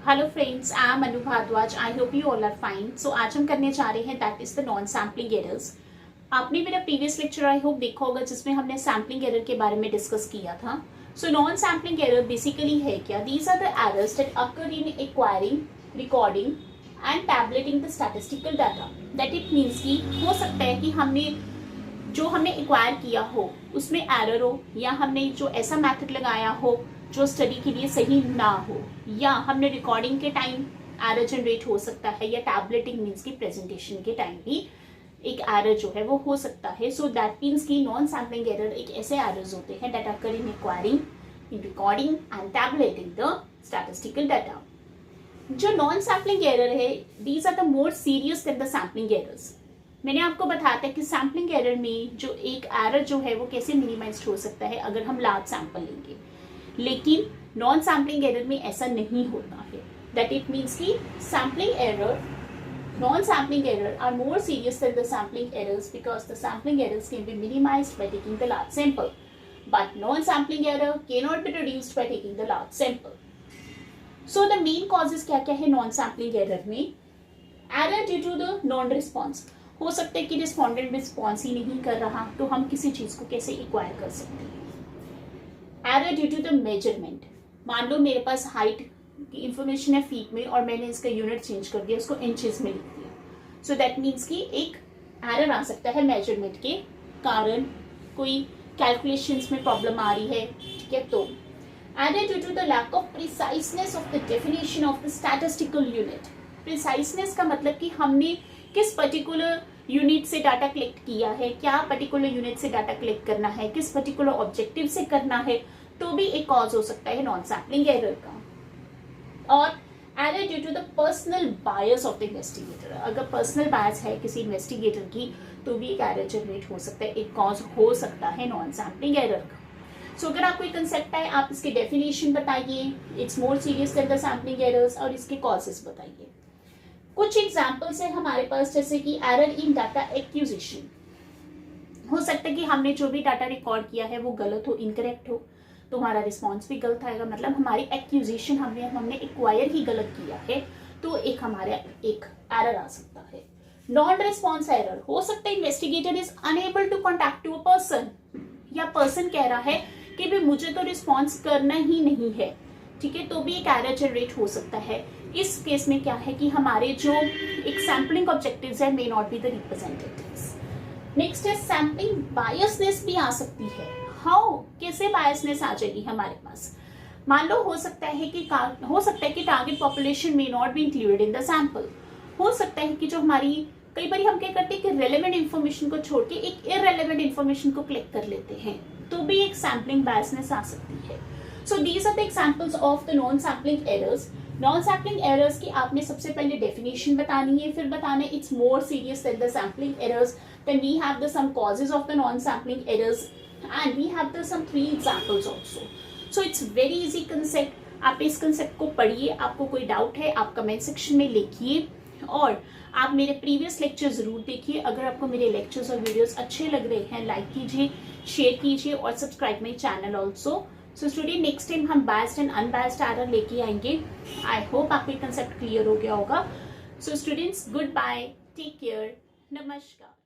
Hello friends, I am Anu Bhardwaj. I hope you all are fine. So आज हम करने जा रहे हैं that is the non sampling errors. आपने मेरा प्रीवियस लेक्चर आई होप देखा होगा जिसमें हमने सैम्पलिंग एरर के बारे में डिस्कस किया था। So non sampling error basically है क्या? These are the errors that occur in acquiring, recording and tabulating the statistical data. That it means कि हो सकता है कि हमने एक्वायर किया हो उसमें एरर हो, या हमने जो ऐसा मेथड लगाया हो जो स्टडी के लिए सही ना हो, या हमने रिकॉर्डिंग के टाइम एरर जनरेट हो सकता है, या टैबलेटिंग मीन्स की प्रेजेंटेशन के टाइम भी एक एरर जो है वो हो सकता है। सो दैट मीन्स की नॉन सैम्पलिंग एरर एक ऐसे एरर्स होते हैं that occur in acquiring, in recording and tabulating the statistical data. जो नॉन सैम्पलिंग एरर है, these are the more serious than the sampling errors. मैंने आपको बताया था कि सैम्पलिंग एरर में जो एक एरर जो है वो कैसे मिनिमाइज हो सकता है अगर हम लार्ज सैंपल लेंगे, लेकिन नॉन सैम्पलिंग एरर में ऐसा नहीं होता है। दैट इट मीन्स की sampling error, non sampling error are more serious than the sampling errors because the sampling errors can be minimised by taking the large sample, but non sampling error can not be reduced by taking the large sample. So the main causes क्या क्या है non sampling error में? Error due to the non response. हो सकता है कि respondent response ही नहीं कर रहा, तो हम किसी चीज को कैसे एक्वायर कर सकते हैं? Error due to the measurement. मान लो मेरे पास हाइट की इंफॉर्मेशन है फीट में और मैंने इसका यूनिट चेंज कर दिया, उसको इंचेस में लिख दिया। सो दैट मीन्स कि एक एरर आ सकता है मेजरमेंट के कारण, कोई कैलकुलेशंस में प्रॉब्लम आ रही है, ठीक है। तो error due to the lack of preciseness of the definition of the statistical unit. Preciseness का मतलब कि हमने किस पर्टिकुलर यूनिट से डाटा कलेक्ट किया है, क्या पर्टिकुलर यूनिट से डाटा कलेक्ट करना है, किस पर्टिकुलर ऑब्जेक्टिव से करना है, तो भी एक कॉज हो सकता है नॉन सैम्पलिंग एरर का। और error due to the personal bias of the investigator. अगर पर्सनल बायस है किसी इन्वेस्टिगेटर की तो भी एक एरर जनरेट हो सकता है, एक कॉज हो सकता है नॉन सैम्पलिंग एरर का। सो अगर आपको एक कंसेप्ट है, आप इसके डेफिनेशन बताइए, it's more serious than the sampling errors, और इसके कॉजेस बताइए। कुछ एग्जाम्पल्स है हमारे पास, जैसे कि एरर इन डाटा एक्विजिशन। हो सकता है कि हमने जो भी डाटा रिकॉर्ड किया है वो गलत हो, इनकरेक्ट हो, तो हमारा रिस्पॉन्स भी गलत आएगा। मतलब हमारी एक्विजिशन हमने एक्वायर ही गलत किया है, तो एक हमारा एक एरर आ सकता है। Non response error. हो सकता है investigator is unable to contact to a person, या पर्सन कह रहा है कि भी मुझे तो रिस्पॉन्स करना ही नहीं है, ठीक है, तो भी एक एरर जनरेट हो सकता है। इस केस में क्या है कि हमारे जो एक सैम्पलिंग ऑब्जेक्टिव्स है may not be the representatives. Next है सैम्पलिंग बायसनेस भी आ सकती है। हाउ, कैसे बायसनेस आ जाएगी हमारे पास? मान लो हो सकता है कि target population may not be included in the sample. हो सकता है कि जो हमारी, कई बार हम क्या करते हैं कि रेलेवेंट इन्फॉर्मेशन को छोड़ के एक इररेलेवेंट इन्फॉर्मेशन को कलेक्ट कर लेते हैं, तो भी एक सैम्पलिंग बायसनेस आ सकती है। So these are the examples of the non sampling errors. Non sampling errors की आपने सबसे पहले डेफिनेशन बतानी है, फिर बताना है it's more serious than the sampling errors, then we have the some causes of the non sampling errors, and we have the some 3 examples also. So it's very easy concept. आप इस concept को पढ़िए, आपको कोई doubt है आप comment section में लिखिए, और आप मेरे प्रीवियस लेक्चर जरूर देखिए। अगर आपको मेरे लेक्चर्स और वीडियोस अच्छे लग रहे हैं, लाइक कीजिए, शेयर कीजिए और subscribe my channel also. So student, next time हम बायस्ड एंड अनबायस्ड एरर लेके आएंगे। आई होप आपको ये कंसेप्ट क्लियर हो गया होगा। So students, goodbye, take care, नमस्कार।